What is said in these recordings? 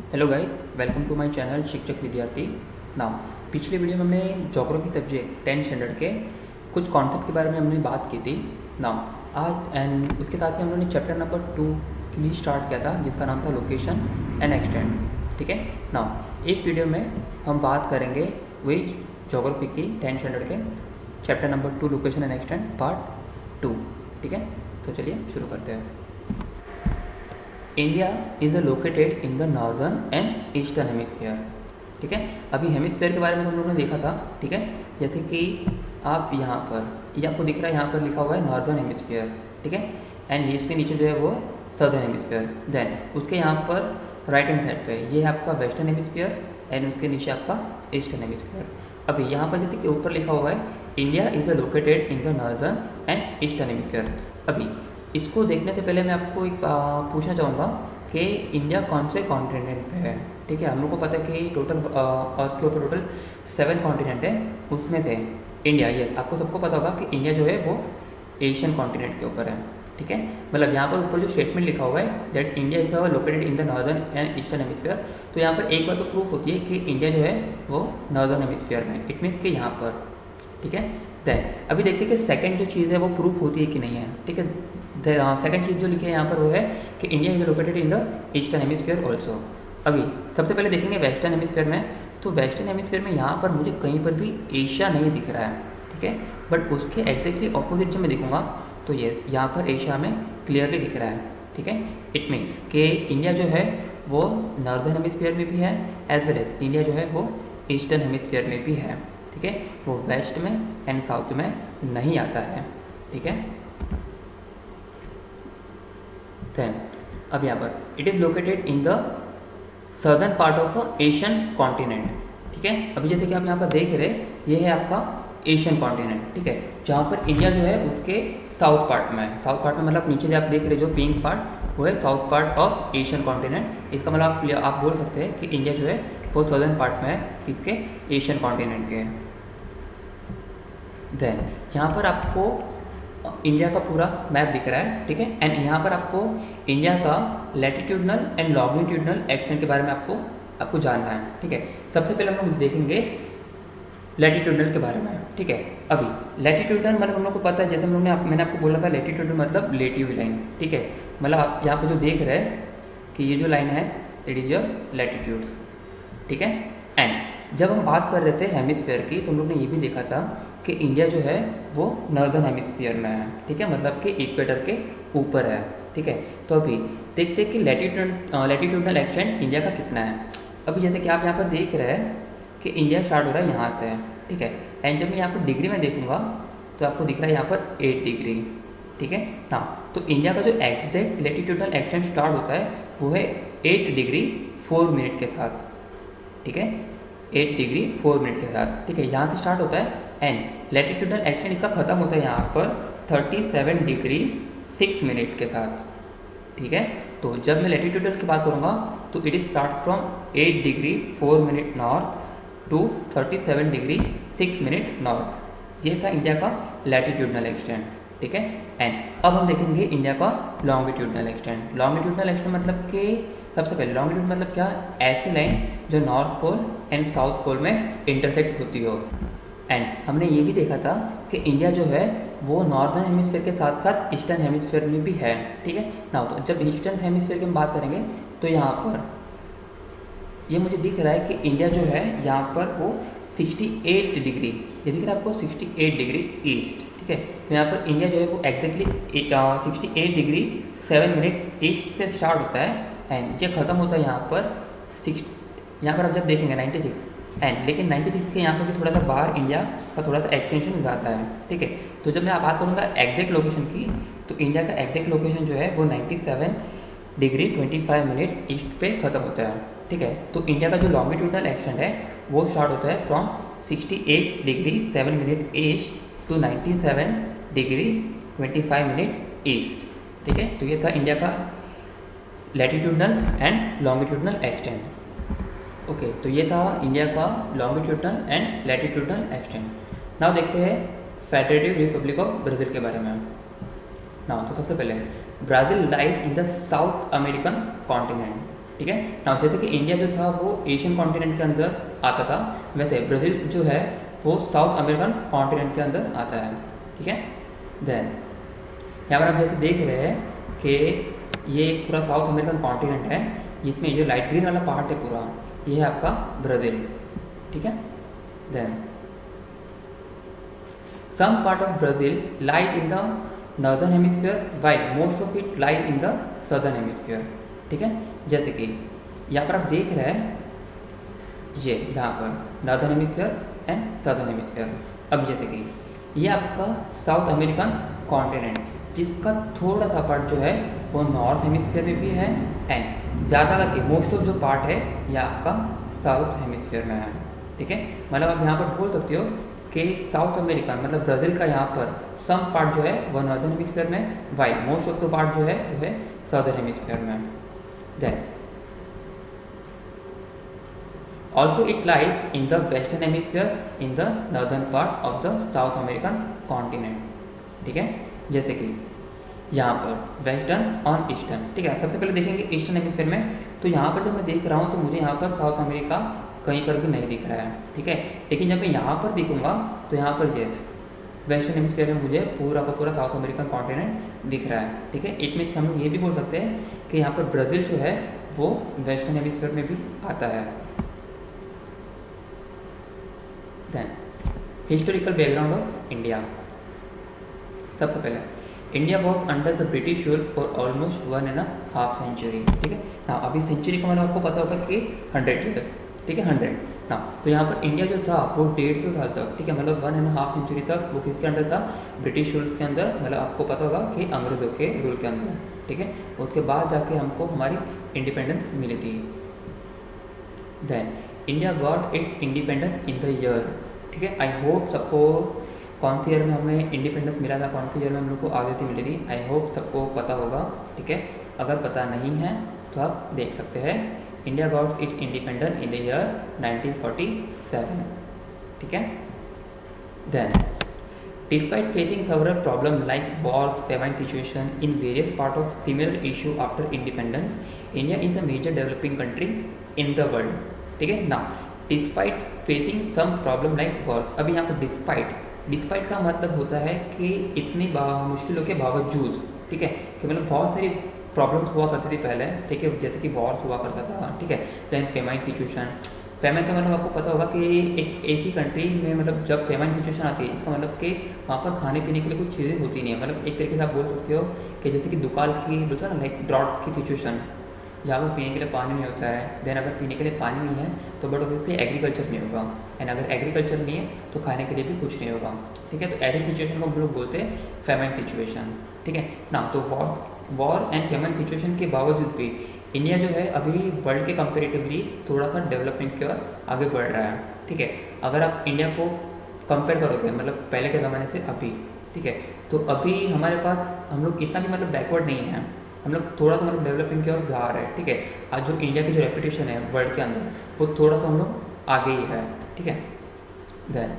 Hello guys, welcome to my channel Shikshak Vidyarthi. Now पिछले video में हमने ज्योग्राफी सब्जेक्ट 10th स्टैंडर्ड के कुछ कॉन्सेप्ट के बारे में हमने बात की थी। नाउ आज एंड उसके साथ ही हम लोगों ने चैप्टर नंबर 2 के लिए स्टार्ट किया था, जिसका नाम था लोकेशन एंड एक्सटेंड। ठीक है, नाउ इस वीडियो में हम बात करेंगे वही ज्योग्राफी की 10th स्टैंडर्ड के chapter number 2 location and extend part 2। ठीक है, तो चलिए शुरू करते हैं। India is located in the northern and eastern hemisphere. ठीक है, अभी हेमिस्फीयर के बारे में हम लोगों ने देखा था। ठीक है, जैसे कि आप यहाँ पर ये आपको दिख रहा है, यहाँ पर लिखा हुआ है नॉर्दर्न हेमिस्फीयर। ठीक है, एंड इसके नीचे जो है वो सदर्न हेमिस्फीयर। देन उसके यहाँ पर राइट हैंड साइड पे ये है आपका वेस्टर्न हेमिस्फीयर एंड उसके नीचे आपका ईस्टर्न हेमिस्फीयर। अभी यहाँ पर जैसे कि ऊपर लिखा हुआ है India is located in the northern and eastern hemisphere. अभी इसको देखने से पहले मैं आपको एक पूछना चाहूँगा कि इंडिया कौन से कॉन्टिनेंट पे है। ठीक है, हम लोग को पता है कि टोटल अर्थ के ऊपर टोटल 7 कॉन्टिनेंट है, उसमें से इंडिया, ये आपको सबको पता होगा कि इंडिया जो है वो एशियन कॉन्टिनेंट के ऊपर है। ठीक है, मतलब यहाँ पर ऊपर जो स्टेटमेंट लिखा हुआ है that India is located in the northern and eastern hemisphere, तो यहाँ पर एक बात तो प्रूफ होती है कि इंडिया जो है वो नॉर्दर्न हेमिस्फीयर में, इट मीन्स कि यहाँ पर। ठीक है, देन अभी देखते हैं कि सेकंड जो चीज़ है वो प्रूफ होती है कि नहीं है। ठीक है, सेकंड चीज़ जो लिखी है यहाँ पर वो है कि India is located in the eastern hemisphere also. अभी सबसे पहले देखेंगे वेस्टर्न हेमिस्फीयर में, तो वेस्टर्न हेमिस्फीयर में यहाँ पर मुझे कहीं पर भी एशिया नहीं दिख रहा है। ठीक है, बट उसके एग्जैक्टली ऑपोजिट जब मैं देखूँगा तो ये यहाँ पर एशिया में क्लियरली दिख रहा है। ठीक है, इट मीन्स कि इंडिया जो है वो नॉर्दर्न हेमिस्फीयर में भी है एज वेल एज इंडिया जो है वो ईस्टर्न हेमिस्फीयर में भी है। ठीक है, वो वेस्ट में एंड साउथ में नहीं आता है। ठीक है, देन अब यहाँ पर it is located in the southern part of Asian continent. ठीक है, अभी जैसे कि आप यहाँ पर देख रहे ये है आपका एशियन कॉन्टिनेंट। ठीक है, जहाँ पर इंडिया जो है उसके साउथ पार्ट में है। साउथ पार्ट में मतलब नीचे जो आप देख रहे जो पिंक पार्ट वो है south part of Asian continent. इसका मतलब आप बोल सकते हैं कि इंडिया जो है वो सदर्न पार्ट में है किसके, एशियन कॉन्टिनेंट के। देन यहाँ पर आपको इंडिया का पूरा मैप दिख रहा है। ठीक है, एंड यहाँ पर आपको इंडिया का लैटिट्यूडनल एंड लॉन्गिट्यूडनल एक्सटेंट के बारे में आपको जानना है। ठीक है, सबसे पहले हम लोग देखेंगे लैटिट्यूडनल के बारे में। ठीक है, अभी लैटिट्यूडनल मतलब हम लोग को पता है, जैसे हम लोग ने मैंने आपको बोला था लैटिट्यूडनल मतलब लेटी हुई लाइन। ठीक है, मतलब आप यहाँ पर जो देख रहे हैं कि ये जो लाइन है इट इज़ योर लैटिट्यूड्स। ठीक है, एंड जब हम बात कर रहे थे हेमिस्फीयर की तो हम लोग ने ये भी देखा था कि इंडिया जो है वो नॉर्दर्न हेमिस्फीयर में है। ठीक है, मतलब कि इक्वेटर के ऊपर है। ठीक है, तो अभी देखते हैं कि लैटिट्यूडनल एक्सटेंट इंडिया का कितना है। अभी जैसे कि आप यहाँ पर देख रहे हैं कि इंडिया स्टार्ट हो रहा है यहाँ से। ठीक है, एंड जब मैं यहाँ पर डिग्री में देखूँगा तो आपको दिख रहा है यहाँ पर 8 डिग्री। ठीक है ना, तो इंडिया का जो एग्जैक्ट लैटिट्यूडनल एक्सटेंट स्टार्ट होता है वो है 8 डिग्री 4 मिनट के साथ। ठीक है, 8 डिग्री 4 मिनट के साथ। ठीक है, यहाँ से स्टार्ट होता है एंड लैटिट्यूडनल एक्सटेंट इसका खत्म होता है यहाँ पर 37 डिग्री 6 मिनट के साथ। ठीक है, तो जब मैं लैटिट्यूडनल की बात करूँगा तो it is start from 8 degree 4 minute north to 37 degree 6 minute north. ये था इंडिया का लैटिट्यूडनल एक्सटेंट। ठीक है, एंड अब हम देखेंगे इंडिया का लॉन्गिट्यूडनल एक्सटेंट। लॉन्गिट्यूडनल एक्सटेंट मतलब कि सबसे पहले लॉन्गिट्यूड मतलब क्या, ऐसी लाइन जो north pole and south pole में इंटरसेक्ट होती हो। एंड हमने ये भी देखा था कि इंडिया जो है वो नॉर्दर्न हेमिस्फीयर के साथ साथ ईस्टर्न हेमिस्फीयर में भी है। ठीक है ना, तो जब ईस्टर्न हेमिस्फीयर की हम बात करेंगे तो यहाँ पर ये मुझे दिख रहा है कि इंडिया जो है यहाँ पर वो 68 डिग्री, ये दिख रहा है आपको 68 डिग्री ईस्ट। ठीक है, तो यहाँ पर इंडिया जो है वो एग्जैक्टली 68 डिग्री 7 मिनट ईस्ट से स्टार्ट होता है एंड ये खत्म होता है यहाँ पर यहाँ पर आप जब देखेंगे 96 एंड, लेकिन 96 के यहाँ पर भी थोड़ा सा बाहर इंडिया का थोड़ा सा एक्सटेंशन ज़्यादा है। ठीक है, तो जब मैं बात करूँगा एग्जैक्ट लोकेशन की तो इंडिया का एग्जैक्ट लोकेशन जो है वो 97 डिग्री 25 मिनट ईस्ट पे ख़त्म होता है। ठीक है, तो इंडिया का जो लॉन्गिट्यूडनल एक्सटेंट है वो स्टार्ट होता है from 68 degree 7 minute east to 97 degree 25 minute east. ठीक है, तो ये था इंडिया का latitudinal and longitudinal extent. Okay, तो ये था इंडिया का longitudinal and latitudinal extent. Now देखते हैं फेडरेटिव रिपब्लिक ऑफ ब्राज़ील के बारे में। नाउ तो सबसे पहले Brazil lies in the South American continent. ठीक है ना। जैसे कि इंडिया जो था वो एशियन कॉन्टिनेंट के अंदर आता था, वैसे ब्राज़ील जो है वो साउथ अमेरिकन कॉन्टिनेंट के अंदर आता है, ठीक है। देन यहाँ पर आप जैसे देख रहे हैं कि ये एक पूरा साउथ अमेरिकन कॉन्टिनेंट है, जिसमें जो लाइट ग्रीन वाला पार्ट है पूरा, ये है आपका ब्राज़ील, ठीक है। Then some part of Brazil lies in the northern hemisphere while most of it lies in the southern hemisphere, ठीक है। जैसे कि यहाँ पर आप देख रहे हैं ये यहाँ पर northern hemisphere and southern hemisphere. अब जैसे कि ये आपका साउथ अमेरिकन कॉन्टिनेंट, जिसका थोड़ा सा पार्ट जो है वो नॉर्थ हेमिस्फीयर में भी है एंड ज़्यादा करके मोस्ट ऑफ जो पार्ट है ये आपका साउथ हेमिस्फीयर में है, ठीक है। मतलब आप यहाँ पर बोल सकते हो कि साउथ अमेरिका मतलब ब्राज़ील का यहाँ पर सम पार्ट जो है वो नॉर्दर्न हेमिस्फीयर में, while most of the part जो है वो है सदर्न हेमिस्फीयर में। Then also it lies in the western hemisphere in the northern part of the South American continent, ठीक है। जैसे कि यहाँ पर वेस्टर्न और ईस्टर्न, ठीक है। सबसे पहले देखेंगे ईस्टर्न हेमिस्फीयर में, तो यहाँ पर जब मैं देख रहा हूँ तो मुझे यहाँ पर साउथ अमेरिका कहीं पर भी नहीं दिख रहा है, ठीक है। लेकिन जब मैं यहाँ पर देखूंगा तो यहाँ पर यस वेस्टर्न हेमिस्फीयर में मुझे पूरा का पूरा साउथ अमेरिकन कॉन्टिनेंट दिख रहा है, ठीक है। इट मीन्स हम लोग ये भी बोल सकते हैं कि यहाँ पर ब्राज़ील जो है वो वेस्टर्न हेमिस्फीयर में भी आता है। Then historical background of India. सबसे पहले India was under the British rule for almost 1.5 century, ठीक है ना। अभी सेंचुरी का मतलब आपको पता होगा कि 100 ईयर्स, ठीक है, 100 ना। तो यहाँ पर इंडिया जो था वो 150 साल तक, ठीक है, मतलब 1.5 सेंचुरी तक वो किसके अंडर था, ब्रिटिश रूल्स के अंदर, मतलब आपको पता होगा कि अंग्रेजों के रूल के अंदर, ठीक है। उसके बाद जाके हमको हमारी इंडिपेंडेंस मिली थी। Then India got its independence in the year, ठीक है। आई होप सबको कौन सी ईयर में हमें इंडिपेंडेंस मिला था, कौन सी ईयर में हम लोग को आज़ादी मिली थी, आई होप सबको पता होगा, ठीक है। अगर पता नहीं है तो आप देख सकते हैं। India got its independence in the year 1947, ठीक है। Then despite facing several problems like wars, famine situation in various part of similar issue after independence, India is a major developing country in the world, ठीक है ना। Despite facing some problem like wars, अभी यहाँ पर despite का मतलब होता है कि इतनी मुश्किलों के बावजूद, ठीक है, कि मतलब बहुत सारी प्रॉब्लम्स हुआ करती थी पहले, ठीक है, जैसे कि वॉर हुआ करता था, ठीक है। देन फेमाइन सिचुएशन, फेमाइन का मतलब आपको पता होगा कि एक ऐसी कंट्री में मतलब जब फेमाइन सिचुएशन आती है इसका मतलब कि वहाँ पर खाने पीने के लिए कुछ चीज़ें होती नहीं है, मतलब एक तरीके से आप बोल सकते हो कि जैसे कि दुकाल की बोलते हैं ना, लाइक ड्रॉट की सिचुएशन, जहाँ पर पीने के लिए पानी नहीं होता है। देन अगर पीने के लिए पानी नहीं है तो बट ऑब्वियसली एग्रीकल्चर नहीं होगा, एंड अगर एग्रीकल्चर नहीं है तो खाने के लिए भी कुछ नहीं होगा, ठीक है। तो ऐसी सिचुएशन को हम लोग बोलते हैं फेमाइन सिचुएशन, ठीक है ना। तो वॉर एंड फेमाइन सिचुएशन के बावजूद भी इंडिया जो है अभी वर्ल्ड के कंपेरेटिवली थोड़ा सा डेवलपमेंट की ओर आगे बढ़ रहा है, ठीक है। अगर आप इंडिया को कंपेयर करोगे मतलब पहले के ज़माने से अभी, ठीक है, तो अभी हमारे पास हम लोग इतना भी मतलब बैकवर्ड नहीं है, हम लोग थोड़ा सा मतलब डेवलपिंग की ओर जा रहे हैं, ठीक है। आज जो इंडिया की जो रेपुटेशन है वर्ल्ड के अंदर वो थोड़ा सा हम लोग आगे ही है, ठीक है। Then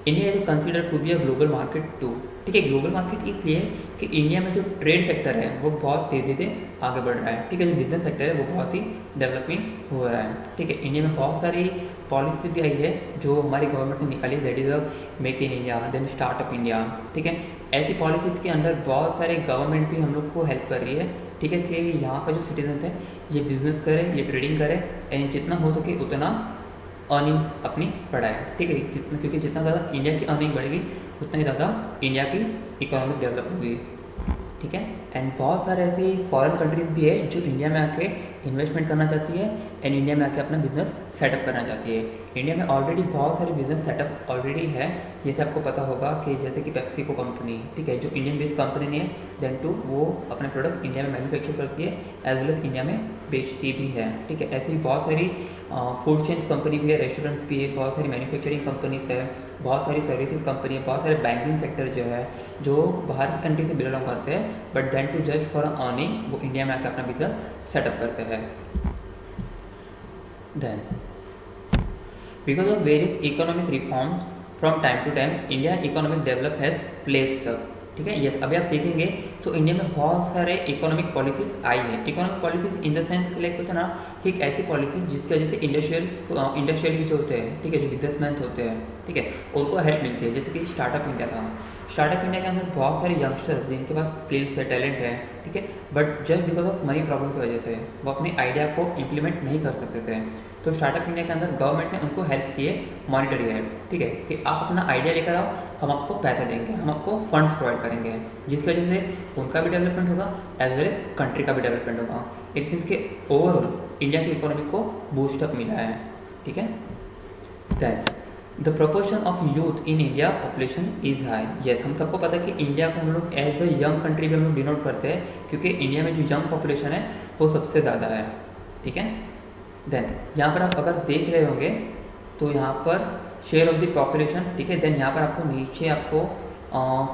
India is consider to be a global market too, ठीक है। ग्लोबल मार्केट इसलिए कि इंडिया में जो ट्रेड सेक्टर है वो बहुत तेज़ी से आगे बढ़ रहा है, ठीक है। जो बिजनेस सेक्टर है वो बहुत ही डेवलपिंग हो रहा है, ठीक है। इंडिया में बहुत सारी पॉलिसी भी आई है जो हमारी गवर्नमेंट ने निकाली, that is a make in India, then startup India, ठीक है। ऐसी पॉलिसीज़ के अंदर बहुत सारे गवर्नमेंट भी हम लोग को हेल्प कर रही है, ठीक है, कि यहाँ का जो सिटीजन है ये बिजनेस करे, ये ट्रेडिंग करे, एंड जितना हो सके उतना अर्निंग अपनी बढ़ाए, ठीक है। जितना क्योंकि जितना ज़्यादा इंडिया की अर्निंग बढ़ेगी उतना ही ज़्यादा इंडिया की इकोनॉमी डेवलप होगी, ठीक है। एंड बहुत सारे ऐसी फॉरेन कंट्रीज भी है जो इंडिया में आके इन्वेस्टमेंट करना चाहती है एंड इंडिया में आके अपना बिजनेस सेटअप करना चाहती है। इंडिया में ऑलरेडी बहुत सारे बिजनेस सेटअप ऑलरेडी है, जैसे आपको पता होगा कि जैसे कि पेप्सिको कंपनी, ठीक है, जो इंडियन बेस्ड कंपनी नहीं है, देन टू वो अपने प्रोडक्ट इंडिया में मैन्युफैक्चर करती है एज वेल एज इंडिया में बेचती भी है, ठीक है। ऐसे ही बहुत सारी फूड चेन्स कंपनी भी है, रेस्टोरेंट भी है, बहुत सारी मैन्युफैक्चरिंग कंपनीज है, बहुत सारी सर्विसेज कंपनी है, बहुत सारे बैंकिंग सेक्टर जो है जो बाहर की कंट्री से बिलोंग करते हैं, but then to just for earning वो इंडिया में आकर अपना बिजनेस सेटअप करते हैं। Then because of various economic reforms from time to time India economic develop has placed, ठीक है। ये अभी आप देखेंगे तो इंडिया में बहुत सारे इकोनॉमिक पॉलिसीज आई है। Economic policies in the sense like होता है ना कि एक ऐसी पॉलिसीज जिसकी वजह से इंडस्ट्रियल जो होते हैं, ठीक है, जो बिजनेसमैन होते हैं, ठीक है, उनको हेल्प मिलती है। जैसे कि स्टार्टअप इंडिया था। स्टार्टअप इंडिया के अंदर बहुत सारे यंगस्टर्स जिनके पास स्किल्स है, टैलेंट है, ठीक है, but just because of money problem की वजह से वो अपने आइडिया को इम्प्लीमेंट नहीं कर सकते थे। तो स्टार्टअप इंडिया के अंदर गवर्नमेंट ने उनको हेल्प किए, मॉनिटरी हेल्प, ठीक है, कि आप अपना आइडिया लेकर आओ, हम आपको पैसे देंगे, हम आपको फंड्स प्रोवाइड करेंगे, जिसकी वजह से उनका भी डेवलपमेंट होगा एज वेल एज कंट्री का भी डेवलपमेंट होगा। इट मीन्स के ओवरऑल इंडिया की इकोनॉमी को बूस्टअप मिला है, ठीक है। Then the proportion of youth in India population is high. Yes, हम सबको पता है कि इंडिया को हम लोग एज अ यंग कंट्री भी हम लोग डिनोट करते हैं, क्योंकि इंडिया में जो यंग पॉपुलेशन है वो सबसे ज़्यादा है, ठीक है। देन यहाँ पर आप अगर देख रहे होंगे तो यहाँ पर शेयर ऑफ द पॉपुलेशन, ठीक है, देन यहाँ पर आपको नीचे आपको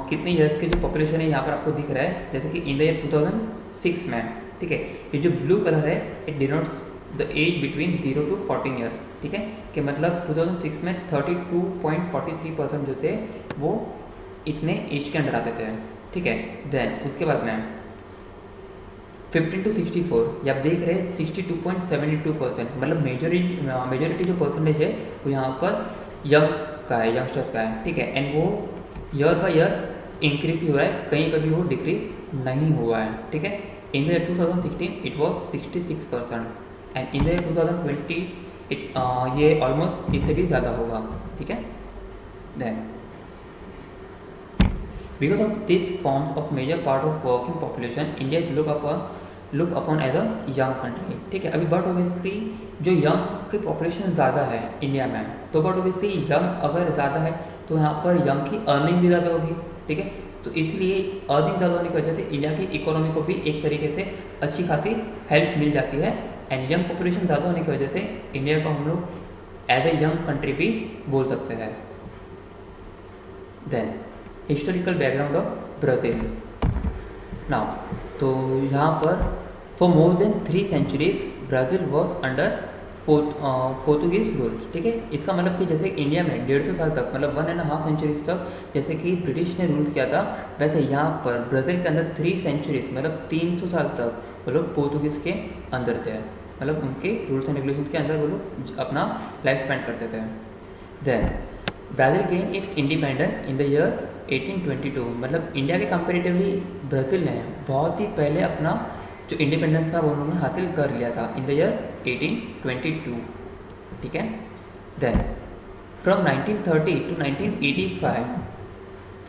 कितने ईयर्स की जो पॉपुलेशन है यहाँ पर आपको दिख रहा है, जैसे कि इन द ईयर 2006 में, ठीक है, ये जो ब्लू कलर है it denotes the age between 0 to 14 years, ठीक है, कि मतलब 2006 में 32.43% जो थे वो इतने एज के अंडर आते थे, ठीक है। देन उसके बाद में 15 to 64, ये आप देख रहे हैं 62.72%, मतलब मेजोरिटी जो परसेंटेज है वो यहाँ पर यंग का है, यंगस्टर्स का है, ठीक है, एंड वो ईयर बाय ईयर इंक्रीज ही हो रहा है, कहीं पर भी वो डिक्रीज नहीं हुआ है, ठीक है। In the year 2016 it was 66% and in the year 2020 ये ऑलमोस्ट इससे भी ज़्यादा होगा, ठीक है। Then because of this forms of major part of working population, India is look upon as a young country, ठीक है। अभी बट ओबियसली जो यंग की पॉपुलेशन ज़्यादा है इंडिया में, तो बट ओबियसली यंग अगर ज़्यादा है तो यहाँ पर यंग की अर्निंग भी ज़्यादा होगी, ठीक है। तो इसलिए अर्निंग ज़्यादा होने की वजह से इंडिया की इकोनॉमी को भी एक तरीके से अच्छी खासी हेल्प मिल जाती है, एंड यंग पॉपुलेशन ज़्यादा होने की वजह से इंडिया को हम लोग एज ए यंग कंट्री भी बोल सकते हैं। Then historical background of Brazil now, तो यहाँ पर for more than 3 centuries Brazil was under Portuguese rule, ठीक है। इसका मतलब कि जैसे इंडिया में 150 साल तक, मतलब 1.5 centuries तक जैसे कि ब्रिटिश ने रूल किया था, वैसे यहाँ पर ब्राज़ील के अंदर 3 centuries मतलब 300 साल तक वो लोग पोर्तुगीज़ के अंदर थे, मतलब उनके रूल्स एंड रेगुलेशंस के अंदर वो लोग अपना लाइफ स्पेंड करते थे। Then Brazil gain its independent in the year 1822, मतलब इंडिया के कंपेरेटिवली ब्राज़ील ने बहुत ही पहले अपना जो इंडिपेंडेंस था वो उन्होंने हासिल कर लिया था इन द ईयर 1822, ठीक है। Then from 1930 to 1985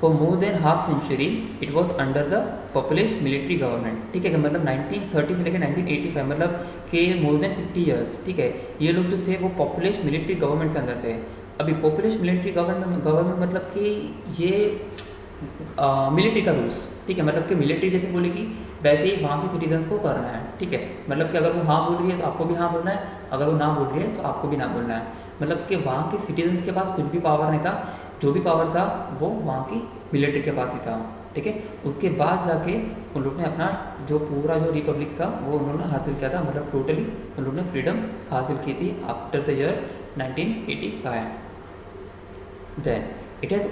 for more than half century it was under the populist military government, ठीक है, मतलब 1930 से लेकर 1985 मतलब के मोर देन 50 ईयर्स, ठीक है, ये लोग जो थे वो पॉपुलिस्ट मिलिट्री गवर्नमेंट के अंदर थे। अभी पॉपुलिस्ट मिलिट्री गवर्नमेंट मतलब कि ये मिलिट्री का रूल्स, ठीक है, मतलब कि मिलिट्री जैसे बोलेगी वैसे ही वहाँ के सिटीजन्स को करना है, ठीक है, मतलब कि अगर वो हाँ बोल रही है तो आपको भी हाँ बोलना है, अगर वो ना बोल रही है तो आपको भी ना बोलना है, मतलब कि वहाँ के सिटीजन्स के पास कुछ भी पावर नहीं था, जो भी पावर था वो वहाँ की मिलिट्री के पास ही था, ठीक है। उसके बाद जाके उन लोग ने अपना जो पूरा जो रिपब्लिक था वो उन्होंने हासिल किया था, मतलब टोटली उन लोग ने फ्रीडम हासिल की थी after the year 1985। Then it has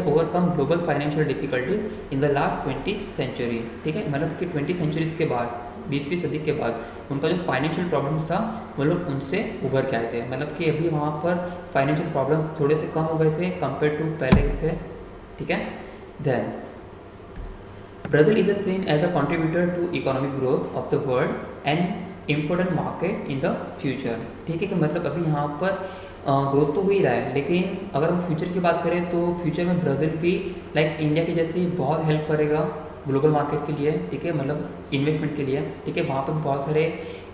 overcome global financial difficulties in the last 20th century, ठीक है, मतलब कि 20th century के बाद 20वीं सदी के बाद उनका जो फाइनेंशियल प्रॉब्लम्स था वो लोग उनसे उभर के आए थे, मतलब कि अभी वहाँ पर फाइनेंशियल प्रॉब्लम थोड़े से कम हो गए थे कंपेयर टू पहले से, ठीक है। Then Brazil is seen as a contributor to economic growth of the world and important market in the future, ठीक है, कि मतलब अभी यहाँ पर ग्रोथ तो हो ही रहा है, लेकिन अगर हम फ्यूचर की बात करें तो फ्यूचर में ब्राज़ील भी लाइक इंडिया के जैसे बहुत हेल्प करेगा ग्लोबल मार्केट के लिए, ठीक है, मतलब इन्वेस्टमेंट के लिए, ठीक है, वहाँ पर बहुत सारे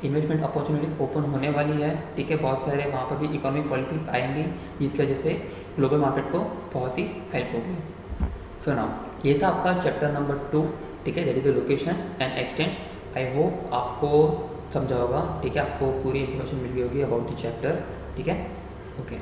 इन्वेस्टमेंट अपॉर्चुनिटीज ओपन होने वाली है, ठीक है, बहुत सारे वहाँ पर भी इकोनॉमिक पॉलिसीज आएंगी जिसकी वजह से ग्लोबल मार्केट को बहुत ही हेल्प होगी। सो नाउ ये था आपका चैप्टर नंबर 2, ठीक है, that is the location and extent. I hope आपको समझा होगा, ठीक है, आपको पूरी इन्फॉर्मेशन मिल गई होगी अबाउट द चैप्टर, ठीक है, ओके।